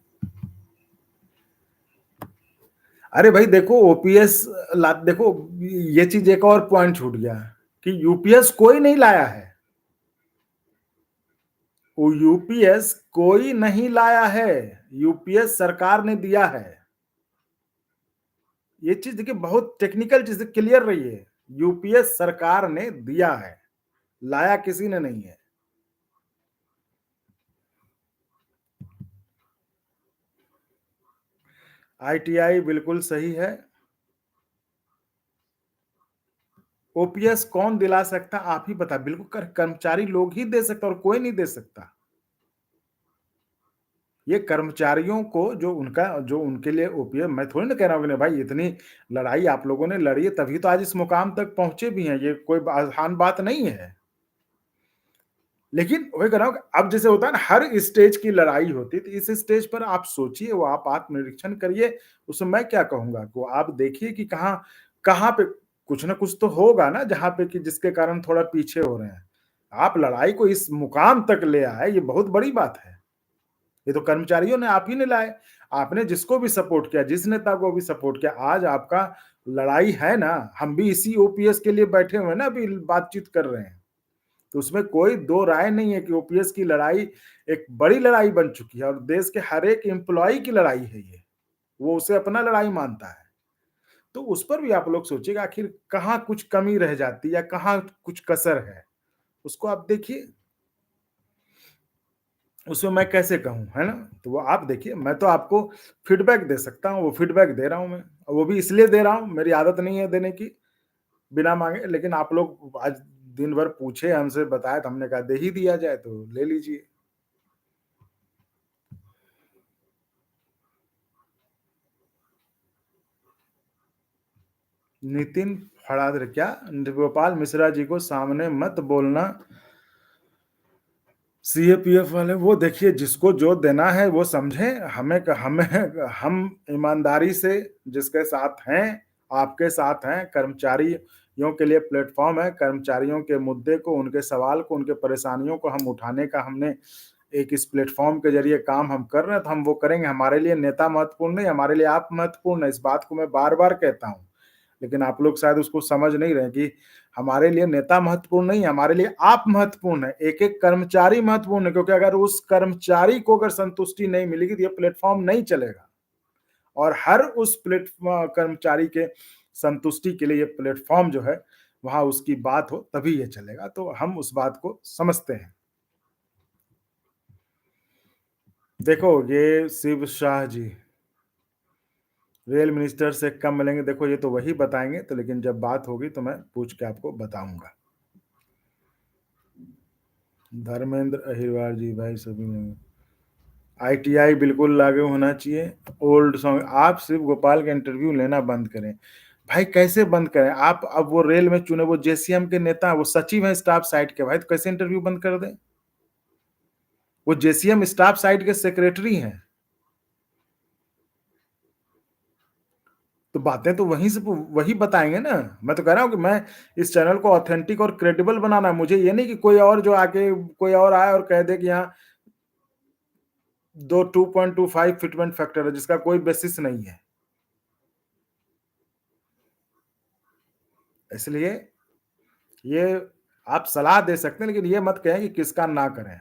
अरे भाई देखो, ओपीएस ला देखो, ये चीज एक और पॉइंट छूट गया कि यूपीएस कोई नहीं लाया है। वो यूपीएस कोई नहीं लाया है, यूपीएस सरकार ने दिया है। ये चीज देखिए, बहुत टेक्निकल चीज, क्लियर रही है। यूपीएस सरकार ने दिया है, लाया किसी ने नहीं है। आईटीआई बिल्कुल सही है। ओपीएस कौन दिला सकता, आप ही बता। बिल्कुल कर्मचारी लोग ही दे सकता, और कोई नहीं दे सकता। ये कर्मचारियों को जो उनका, जो उनके लिए ओपीएस, मैं थोड़ी ना कह रहा हूँ कि नहीं भाई, इतनी लड़ाई आप लोगों ने लड़ी है, तभी तो आज इस मुकाम तक पहुंचे भी हैं। ये कोई आसान बात नहीं है। लेकिन वही कह रहा हूँ कि अब जैसे होता है ना, हर स्टेज की लड़ाई होती है, तो इस स्टेज पर आप सोचिए, वो आप आत्मनिरीक्षण करिए। उसमें मैं क्या कहूंगा, को आप देखिए कि कहाँ कहाँ पे कुछ ना कुछ तो होगा ना, जहाँ पे कि जिसके कारण थोड़ा पीछे हो रहे हैं। आप लड़ाई को इस मुकाम तक ले आए, ये बहुत बड़ी बात है। ये तो कर्मचारियों ने, आप ही ने लाए। आपने जिसको भी सपोर्ट किया, जिस नेता को भी सपोर्ट किया, आज आपका लड़ाई है ना। हम भी इसी ओपीएस के लिए बैठे हुए हैं ना, अभी बातचीत कर रहे हैं। तो उसमें कोई दो राय नहीं है कि ओपीएस की लड़ाई एक बड़ी लड़ाई बन चुकी है, और देश के हर एक एम्प्लॉय की लड़ाई है ये। वो उसे अपना लड़ाई मानता है। तो उस पर भी आप लोग सोचिएगा, आखिर कहाँ कुछ कमी रह जाती है या कहाँ कुछ कसर है, उसको आप देखिए। उसमें मैं कैसे कहूँ, है ना? तो वो आप देखिए, मैं तो आपको फीडबैक दे सकता हूँ, वो फीडबैक दे रहा हूँ मैं, और वो भी इसलिए दे रहा हूँ, मेरी आदत नहीं है देने की बिना मांगे। लेकिन आप लोग आज दिन भर पूछे हमसे, बताया, तो हमने कहा दे ही दिया जाए, तो ले लीजिए। नितिन फड़ा दे क्या? गोपाल मिश्रा जी को सामने मत बोलना, सीएपीएफ वाले, वो देखिए जिसको जो देना है वो समझे। हमें हम ईमानदारी से जिसके साथ हैं, आपके साथ हैं, कर्मचारियों के लिए प्लेटफॉर्म है, कर्मचारियों के मुद्दे को, उनके सवाल को, उनके परेशानियों को हम उठाने का हमने एक इस प्लेटफॉर्म के जरिए काम हम कर रहे हैं, तो हम वो करेंगे। हमारे लिए नेता महत्वपूर्ण नहीं, हमारे लिए आप महत्वपूर्ण है। इस बात को मैं बार बार कहता हूँ, लेकिन आप लोग शायद उसको समझ नहीं रहे कि हमारे लिए नेता महत्वपूर्ण नहीं है, हमारे लिए आप महत्वपूर्ण है, एक एक कर्मचारी महत्वपूर्ण है। क्योंकि अगर उस कर्मचारी को अगर संतुष्टि नहीं मिलेगी तो ये प्लेटफॉर्म नहीं चलेगा। और हर उस प्लेटफॉर्म कर्मचारी के संतुष्टि के लिए ये प्लेटफॉर्म जो है, वहां उसकी बात हो तभी ये चलेगा। तो हम उस बात को समझते हैं। देखो ये शिव शाह जी रेल मिनिस्टर से कब मिलेंगे, देखो ये तो वही बताएंगे, तो लेकिन जब बात होगी तो मैं पूछ के आपको बताऊंगा। धर्मेंद्र अहिरवार जी, भाई सभी ने आईटीआई बिल्कुल लागू होना चाहिए। ओल्ड सॉन्ग, आप सिर्फ गोपाल का इंटरव्यू लेना बंद करें। भाई कैसे बंद करें? आप अब वो रेल में चुने, वो जेसीएम के नेता, वो सचिव है स्टाफ साइड के, भाई तो कैसे इंटरव्यू बंद कर दें? वो जेसीएम स्टाफ साइड के सेक्रेटरी हैं। तो बातें तो वहीं से वही बताएंगे ना। मैं तो कह रहा हूँ कि मैं इस चैनल को ऑथेंटिक और क्रेडिबल बनाना है। मुझे ये नहीं कि कोई और जो आके कोई और आए और कह दे कि यहाँ दो 2.25 फिटमेंट फैक्टर है जिसका कोई बेसिस नहीं है। इसलिए ये आप सलाह दे सकते हैं, लेकिन ये मत कहें कि किसका ना करें।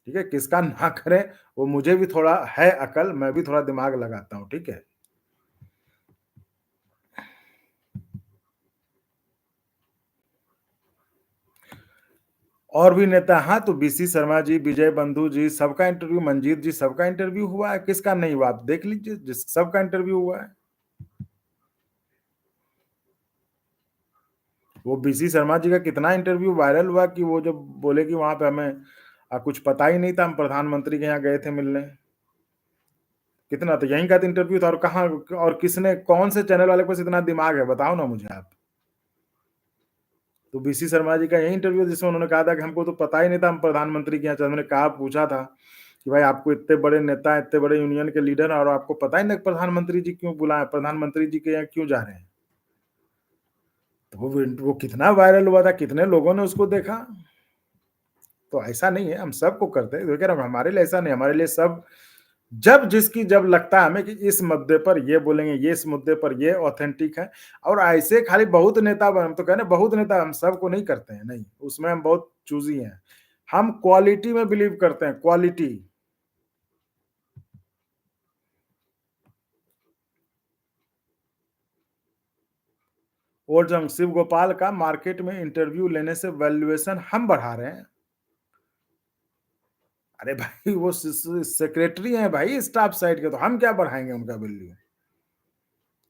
ठीक है, किसका ना करें, वो मुझे भी थोड़ा है अकल, मैं भी थोड़ा दिमाग लगाता हूँ। ठीक है, और भी नेता, हाँ तो बीसी शर्मा जी, विजय बंधु जी, सबका इंटरव्यू, मंजीत जी, सबका इंटरव्यू हुआ है। किसका नहीं हुआ आप देख लीजिए, जिस सबका इंटरव्यू हुआ है। वो बीसी शर्मा जी का कितना इंटरव्यू वायरल हुआ कि वो जब बोले कि वहां पे हमें कुछ पता ही नहीं था, हम प्रधानमंत्री के यहाँ गए थे मिलने। कितना तो यहीं का तो इंटरव्यू था, और कहाँ और किसने, कौन से चैनल वाले के पास इतना दिमाग है, बताओ ना मुझे आप। तो बीसी शर्मा जी का यही इंटरव्यू जिसमें उन्होंने कहा था कि हमको तो पता ही नहीं था, हम प्रधानमंत्री के यहाँ चले। मैंने कहा, पूछा था कि भाई आपको इतने बड़े नेता, इतने बड़े यूनियन के लीडर, और आपको पता ही नहीं प्रधानमंत्री जी क्यों बुलाए, प्रधानमंत्री जी के यहाँ क्यों जा रहे हैं। तो वो कितना वायरल हुआ था, कितने लोगों ने उसको देखा। तो ऐसा नहीं है, हम सबको करते हैं। कह रहा हूं, हमारे लिए ऐसा नहीं, हमारे लिए सब, जब जिसकी जब लगता है हमें कि इस मुद्दे पर ये बोलेंगे, ये इस मुद्दे पर ये ऑथेंटिक है। और ऐसे खाली बहुत नेता, हम तो कहने बहुत नेता, हम सबको नहीं करते हैं, नहीं, उसमें हम बहुत चूजी हैं। हम क्वालिटी में बिलीव करते हैं, क्वालिटी। और जब शिव गोपाल का मार्केट में इंटरव्यू लेने से वैल्यूएशन हम बढ़ा रहे हैं। अरे भाई वो सेक्रेटरी हैं भाई स्टाफ साइड के, तो हम क्या बढ़ाएंगे उनका वैल्यू।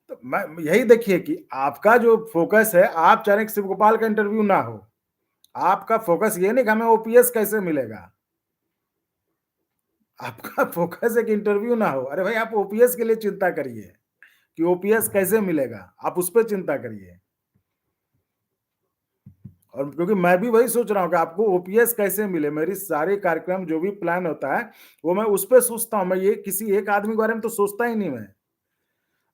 तो मैं यही देखिए कि आपका जो फोकस है, आप चाह रहे हैं कि शिव गोपाल का इंटरव्यू ना हो। आपका फोकस ये नहीं कि हमें ओपीएस कैसे मिलेगा। आपका फोकस है कि इंटरव्यू ना हो। अरे भाई आप ओपीएस के लिए चिंता करिए कि ओपीएस कैसे मिलेगा, आप उस पर चिंता करिए। और क्योंकि मैं भी वही सोच रहा हूँ कि आपको ओपीएस कैसे मिले, मेरी सारे कार्यक्रम जो भी प्लान होता है वो मैं उस पर सोचता हूँ। मैं ये किसी एक आदमी के बारे में तो सोचता ही नहीं।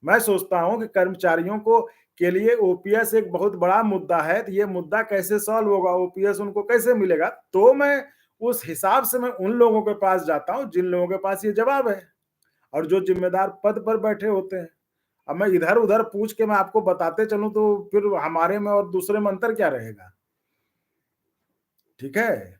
मैं सोचता हूं कि कर्मचारियों को के लिए ओपीएस एक बहुत बड़ा मुद्दा है, तो ये मुद्दा कैसे सॉल्व होगा, ओपीएस उनको कैसे मिलेगा। तो मैं उस हिसाब से मैं उन लोगों के पास जाता हूं जिन लोगों के पास ये जवाब है और जो जिम्मेदार पद पर बैठे होते हैं। अब मैं इधर उधर पूछ के मैं आपको बताते चलूं तो फिर हमारे में और दूसरे में अंतर क्या रहेगा। ठीक है,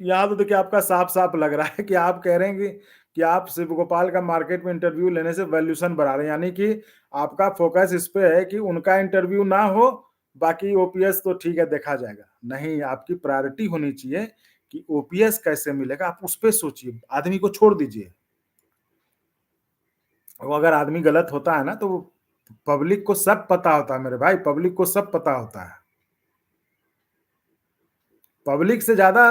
यहाँ तो देखिए आपका साफ साफ लग रहा है कि आप कह रहे हैं कि आप शिव गोपाल का मार्केट में इंटरव्यू लेने से वैल्यूएशन बढ़ा रहे हैं, यानी कि आपका फोकस इस पे है कि उनका इंटरव्यू ना हो, बाकी ओपीएस तो ठीक है देखा जाएगा। नहीं, आपकी प्रायोरिटी होनी चाहिए कि ओपीएस कैसे मिलेगा, आप उस पर सोचिए, आदमी को छोड़ दीजिए। वो अगर आदमी गलत होता है ना तो पब्लिक को सब पता होता है मेरे भाई, पब्लिक को सब पता होता है। पब्लिक से ज्यादा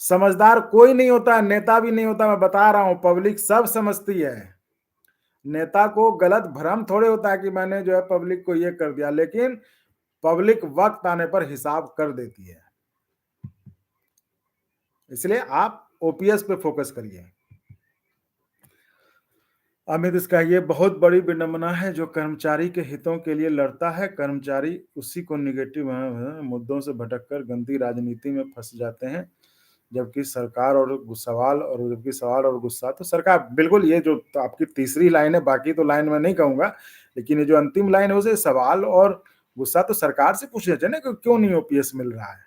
समझदार कोई नहीं होता, नेता भी नहीं होता। मैं बता रहा हूं, पब्लिक सब समझती है। नेता को गलत भ्रम थोड़े होता है कि मैंने जो है पब्लिक को ये कर दिया, लेकिन पब्लिक वक़्त आने पर हिसाब कर देती है। इसलिए आप ओपीएस पे फ़ोकस करिए। अमित इसका ये बहुत बड़ी विडंबना है जो कर्मचारी के हितों के लिए लड़ता है, कर्मचारी उसी को नेगेटिव मुद्दों से भटककर गंदी राजनीति में फँस जाते हैं। जबकि सवाल और गुस्सा तो सरकार बिल्कुल ये जो तो आपकी तीसरी लाइन है, बाकी तो लाइन मैं नहीं कहूँगा, लेकिन ये जो अंतिम लाइन है उसे सवाल और गुस्सा तो सरकार से पूछना चाहिए ना कि क्यों नहीं ओपीएस मिल रहा है?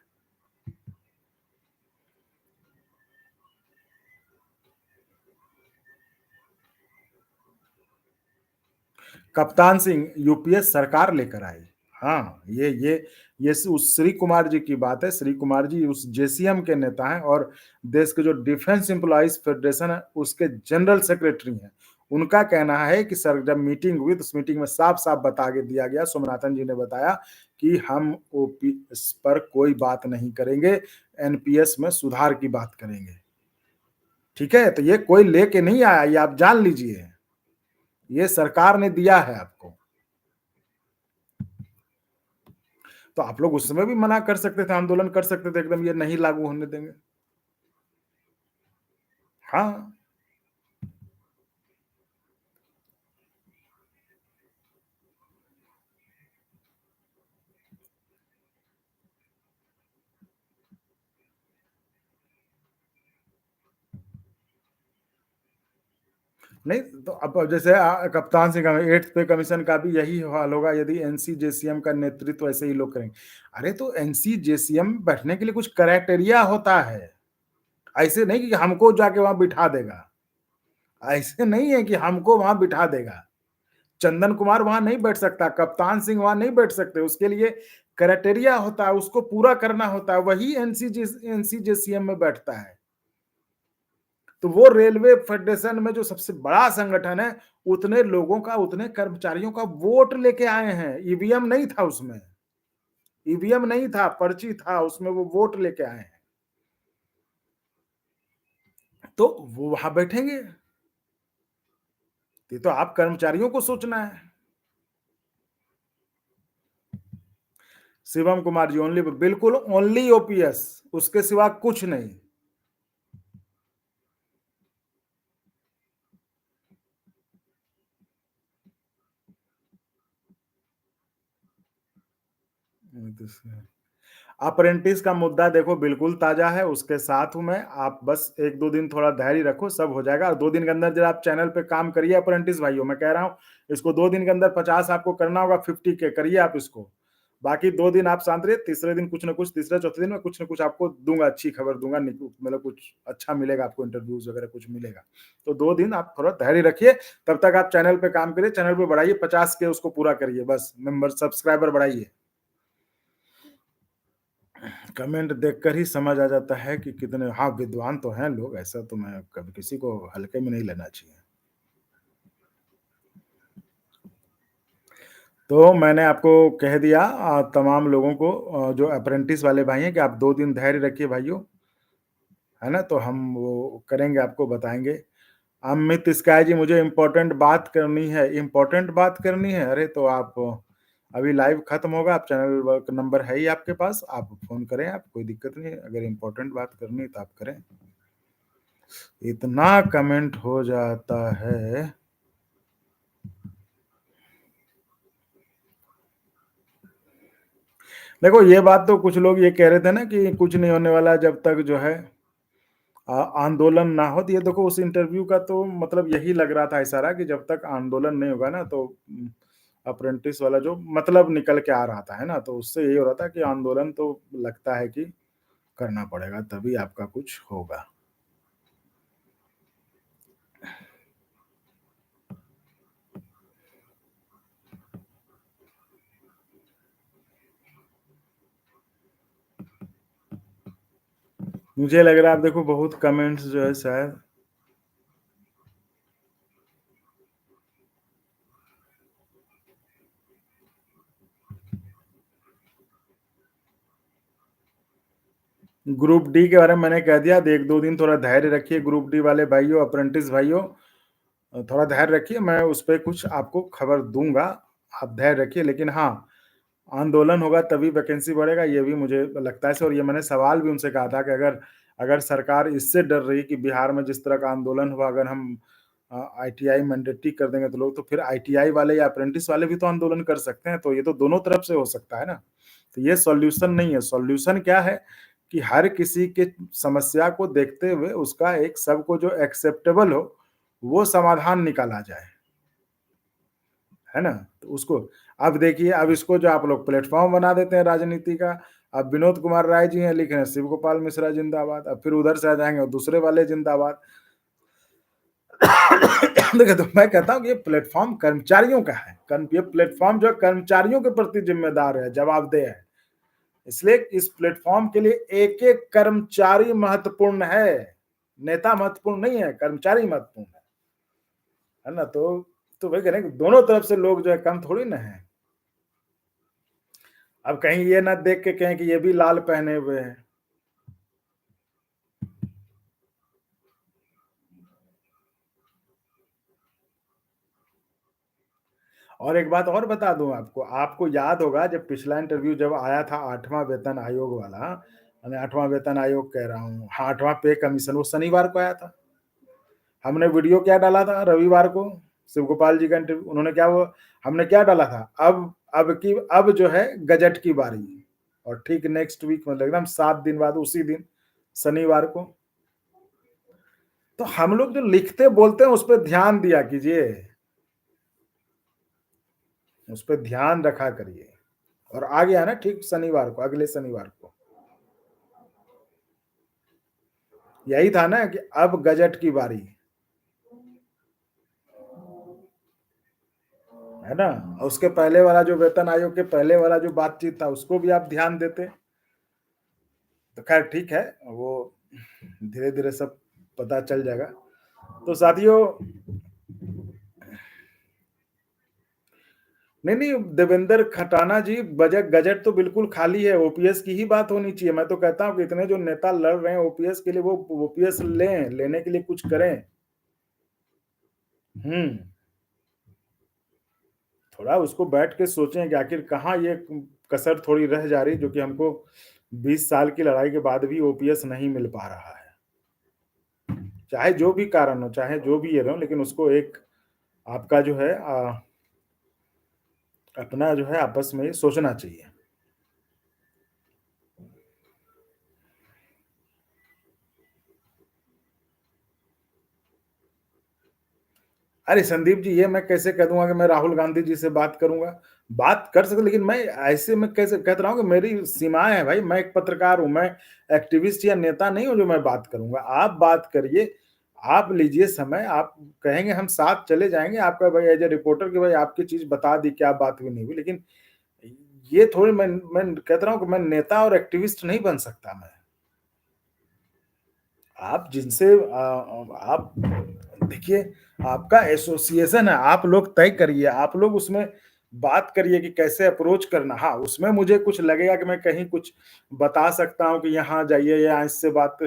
कप्तान सिंह यूपीएस सरकार लेकर आई। हाँ, ये उस श्री कुमार जी की बात है। श्री कुमार जी उस जेसीएम के नेता हैं और देश के जो डिफेंस एम्प्लॉइज फेडरेशन है उसके जनरल सेक्रेटरी हैं। उनका कहना है कि सर जब मीटिंग हुई तो उस मीटिंग में साफ-साफ बता के दिया गया, सोमनाथन जी ने बताया कि हम ओपीएस पर कोई बात नहीं करेंगे, एनपीएस में सुधार की बात करेंगे। ठीक है? तो ये कोई लेके नहीं आया, ये आप जान लीजिए। ये सरकार ने दिया है आपको। तो आप लोग उस समय भी मना कर सकते थे, आंदोलन कर सकते थे, एकदम ये नहीं लागू होने देंगे। हाँ, नहीं तो अब जैसे कप्तान सिंह का 8th पे कमीशन का भी यही हाल होगा यदि एनसीजेसीएम का नेतृत्व ऐसे ही लोग करेंगे। अरे तो एनसीजेसीएम बैठने के लिए कुछ क्राइटेरिया होता है। ऐसे नहीं कि हमको जाके वहाँ बिठा देगा। ऐसे नहीं है कि हमको वहाँ बिठा देगा। चंदन कुमार वहाँ नहीं बैठ सकता, कप्तान सिंह वहाँ नहीं बैठ सकते, उसके लिए क्राइटेरिया होता है, उसको पूरा करना होता है, वही एनसीजेसीएम में बैठता है। तो वो रेलवे फेडरेशन में जो सबसे बड़ा संगठन है, उतने लोगों का, उतने कर्मचारियों का वोट लेके आए हैं, ईवीएम नहीं था उसमें। ईवीएम नहीं था, पर्ची था, उसमें वो वोट लेके आए हैं। तो वो वहां बैठेंगे। ये तो आप कर्मचारियों को सोचना है। शिवम कुमार जी ओनली, बिल्कुल ओनली ओपीएस, उसके सिवा कुछ नहीं। अप्रेंटिस का मुद्दा देखो बिल्कुल ताजा है, उसके साथ हूं मैं। आप बस 1-2 दिन थोड़ा धैर्य रखो, सब हो जाएगा और 2 दिन के अंदर जब आप चैनल पे काम करिए अप्रेंटिस भाइयों, मैं कह रहा हूँ, इसको 2 दिन के अंदर 50 आपको करना होगा, 50 के करिए आप इसको। बाकी 2 दिन आप शांत रहिए, तीसरे दिन कुछ न कुछ, तीसरे-चौथे दिन में कुछ न कुछ आपको दूँगा, अच्छी खबर दूँगा, मतलब कुछ अच्छा मिलेगा आपको, इंटरव्यूज़ वगैरह कुछ मिलेगा। तो 2 दिन आप थोड़ा धैर्य रखिए, तब तक आप चैनल पे काम करिए, चैनल पे बढ़ाइए, 50 के उसको पूरा करिए बस, मेंबर सब्सक्राइबर बढ़ाइए। कमेंट देखकर ही समझ आ जाता है कि कितने हाँ, विद्वान तो हैं लोग, ऐसा तो मैं कभी किसी को हल्के में नहीं लेना चाहिए। तो मैंने आपको कह दिया तमाम लोगों को जो अप्रेंटिस वाले भाई हैं कि आप 2 दिन धैर्य रखिए भाइयों, है ना? तो हम वो करेंगे, आपको बताएँगे। अमित स्काई जी मुझे इम्पोर्टेंट बात करनी है, इम्पोर्टेंट बात करनी है? अरे तो आप अभी लाइव खत्म होगा, आप चैनल व नंबर है ही आपके पास, आप फ़ोन करें आप, कोई दिक्कत नहीं है, अगर इम्पोर्टेंट बात करनी है तो आप करें। इतना कमेंट हो जाता है। देखो ये बात तो कुछ लोग ये कह रहे थे ना कि कुछ नहीं होने वाला जब तक जो है आंदोलन ना हो, तो ये देखो उस इंटरव्यू का तो मतलब यही लग रहा था इशारा कि जब तक आंदोलन नहीं होगा ना तो अप्रेंटिस वाला जो मतलब निकल के आ रहा था, है ना? तो उससे यही हो रहा था कि आंदोलन तो लगता है कि करना पड़ेगा तभी आपका कुछ होगा। मुझे लग रहा है आप देखो बहुत कमेंट्स जो है शायद ग्रुप डी के बारे में मैंने कह दिया, 1-2 दिन थोड़ा धैर्य रखिए ग्रुप डी वाले भाइयों, अप्रेंटिस भाइयों। थोड़ा धैर्य रखिए, मैं उस पे कुछ आपको खबर दूँगा, आप धैर्य रखिए। लेकिन हाँ, आंदोलन होगा तभी वैकेंसी बढ़ेगा, ये भी मुझे लगता है और ये मैंने सवाल भी उनसे कहा था कि अगर अगर सरकार इससे डर रही कि बिहार में जिस तरह का आंदोलन हुआ, अगर हम आईटीआई मैंडेटरी कर देंगे तो लोग तो फिर आईटीआई वाले या अप्रेंटिस वाले भी तो आंदोलन कर सकते हैं, तो ये तो दोनों तरफ से हो सकता है ना। तो ये सॉल्यूशन नहीं है, सॉल्यूशन क्या है कि हर किसी के समस्या को देखते हुए उसका एक सबको जो एक्सेप्टेबल हो, वो समाधान निकाला जाए। है ना? तो उसको अब देखिए, अब इसको जो आप लोग प्लेटफ़ॉर्म बना देते हैं राजनीति का, अब विनोद कुमार राय जी हैं, लिख रहे हैं शिव गोपाल मिश्रा ज़िंदाबाद, अब फिर उधर से आ जाएँगे और दूसरे वाले ज़िंदाबाद। देखिए, तो मैं कहता हूँ कि ये प्लेटफ़ॉर्म कर्मचारियों का है, ये प्लेटफ़ॉर्म जो है कर्मचारियों के प्रति ज़िम्मेदार है, जवाबदेह है। इसलिए इस प्लेटफ़ॉर्म के लिए एक-एक कर्मचारी महत्वपूर्ण है, नेता महत्वपूर्ण नहीं है, कर्मचारी महत्वपूर्ण है ना? तो वही कह रहे हैं कि दोनों तरफ से लोग जो है कम थोड़ी ना हैं। अब कहीं ये ना देख के कहें कि ये भी लाल पहने हुए हैं। और एक बात और बता दूँ आपको, आपको याद होगा जब पिछला इंटरव्यू जब आया था 8वां वेतन आयोग वाला, मैं 8वां वेतन आयोग कह रहा हूँ, हाँ, 8वां पे कमीशन वो शनिवार को आया था। हमने वीडियो क्या डाला था रविवार को, शिव गोपाल जी का इंटरव्यू, उन्होंने क्या वो हमने क्या डाला था, अब जो है गजट की बारी और ठीक नेक्स्ट वीक मतलब एकदम 7 दिन बाद उसी दिन शनिवार को। तो हम लोग जो लिखते बोलते हैं उस पे ध्यान दिया कीजिए, उस पे ध्यान रखा करिए। और आ गया ना ठीक शनिवार को, अगले शनिवार को। यही था ना कि अब गजट की बारी, है ना? और उसके पहले वाला जो वेतन आयोग के पहले वाला जो बातचीत था उसको भी आप ध्यान देते। तो खैर ठीक है, वो धीरे-धीरे सब पता चल जाएगा। तो साथियों, नहीं, नहीं, देवेंद्र खटाना जी, बजट गजट तो बिल्कुल खाली है, ओपीएस की ही बात होनी चाहिए। मैं तो कहता हूँ कि इतने जो नेता लड़ रहे हैं ओपीएस के लिए, वो ओपीएस लें, लेने के लिए कुछ करें। हुँ, थोड़ा उसको बैठ के सोचें कि आखिर कहाँ ये कसर थोड़ी रह जा रही जो कि हमको 20 साल की लड़ाई के बाद भी ओपीएस नहीं मिल पा रहा है। चाहे जो भी कारण हो, चाहे जो भी ये रहो, लेकिन उसको एक आपका जो है अपना जो है आपस में सोचना चाहिए। अरे संदीप जी, ये मैं कैसे कह दूँगा कि मैं राहुल गांधी जी से बात करूँगा? बात कर सकते, लेकिन मैं ऐसे में कैसे कहता रहा हूँ कि मेरी सीमाएँ हैं भाई, मैं एक पत्रकार हूँ, मैं एक्टिविस्ट या नेता नहीं हूँ जो मैं बात करूँगा। आप बात करिए, आप लीजिए समय, आप कहेंगे हम साथ चले जाएँगे, आपका भाई एज़ अ रिपोर्टर कि भाई आपकी चीज़ बता दी, क्या बात हुई, नहीं हुई। लेकिन ये थोड़ी मैं कहता रहा हूँ कि मैं नेता और एक्टिविस्ट नहीं बन सकता मैं। आप जिनसे आप देखिए, आपका एसोसिएशन है, आप लोग तय करिए, आप लोग उसमें बात करिए कि कैसे अप्रोच करना। हाँ, उसमें मुझे कुछ लगेगा कि मैं कहीं कुछ बता सकता हूँ कि यहाँ जाइए या इससे बात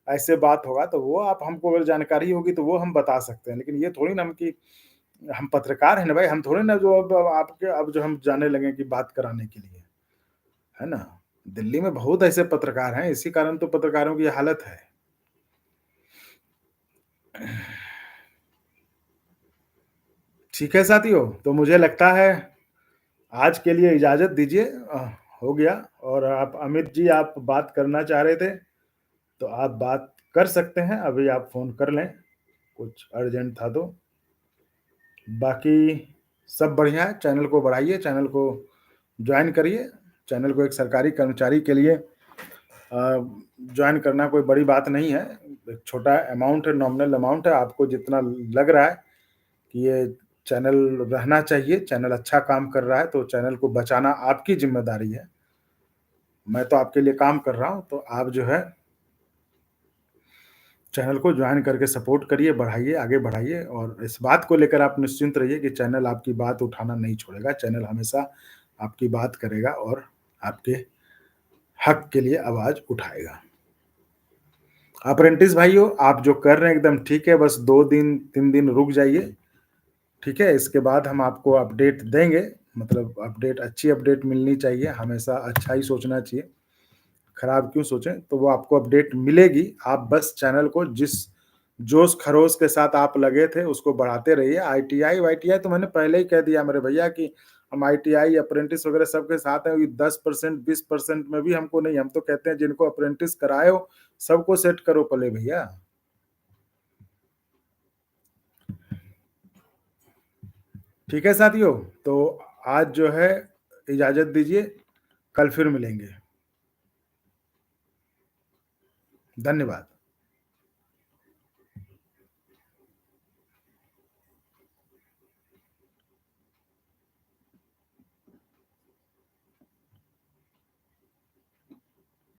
ऐसे बात होगा, तो वो आप हमको अगर जानकारी होगी तो वो हम बता सकते हैं। लेकिन ये थोड़ी ना हम कि हम पत्रकार हैं ना भाई, हम थोड़ी ना जो अब आपके अब जो हम जाने लगे कि बात कराने के लिए, है ना? दिल्ली में बहुत ऐसे पत्रकार हैं, इसी कारण तो पत्रकारों की ये हालत है। ठीक है साथियों, तो मुझे लगता है आज के लिए इजाज़त दीजिए, हो गया। और आप अमित जी, आप बात करना चाह रहे थे, तो आप बात कर सकते हैं, अभी आप फ़ोन कर लें, कुछ अर्जेंट था तो। बाकी सब बढ़िया है, चैनल को बढ़ाइए, चैनल को जॉइन करिए। चैनल को एक सरकारी कर्मचारी के लिए जॉइन करना कोई बड़ी बात नहीं है, एक छोटा अमाउंट है, नॉमिनल अमाउंट है, आपको जितना लग रहा है कि ये चैनल रहना चाहिए, चैनल अच्छा काम कर रहा है, तो चैनल को बचाना आपकी ज़िम्मेदारी है। मैं तो आपके लिए काम कर रहा हूँ, तो आप जो है चैनल को जॉइन करके सपोर्ट करिए, बढ़ाइए, आगे बढ़ाइए और इस बात को लेकर आप निश्चिंत रहिए कि चैनल आपकी बात उठाना नहीं छोड़ेगा। चैनल हमेशा आपकी बात करेगा और आपके हक के लिए आवाज़ उठाएगा। अप्रेंटिस भाइयों, आप जो कर रहे हैं एकदम ठीक है, बस 2 दिन, 3 दिन रुक जाइए, ठीक है? इसके बाद हम आपको अपडेट देंगे, मतलब अपडेट अच्छी अपडेट मिलनी चाहिए, हमेशा अच्छा ही सोचना चाहिए, खराब क्यों सोचें? तो वो आपको अपडेट मिलेगी, आप बस चैनल को जिस जोश-खरोश के साथ आप लगे थे, उसको बढ़ाते रहिए। आईटीआई वाईटीआई तो मैंने पहले ही कह दिया मेरे भैया कि हम आईटीआई, अप्रेंटिस वगैरह सबके साथ हैं, 10% 20% में भी हमको नहीं, हम तो कहते हैं जिनको अप्रेंटिस कराए हो, सबको सेट करो पले भैया। ठीक है साथियों, तो आज जो है इजाज़त दीजिए, कल फिर मिलेंगे। धन्यवाद।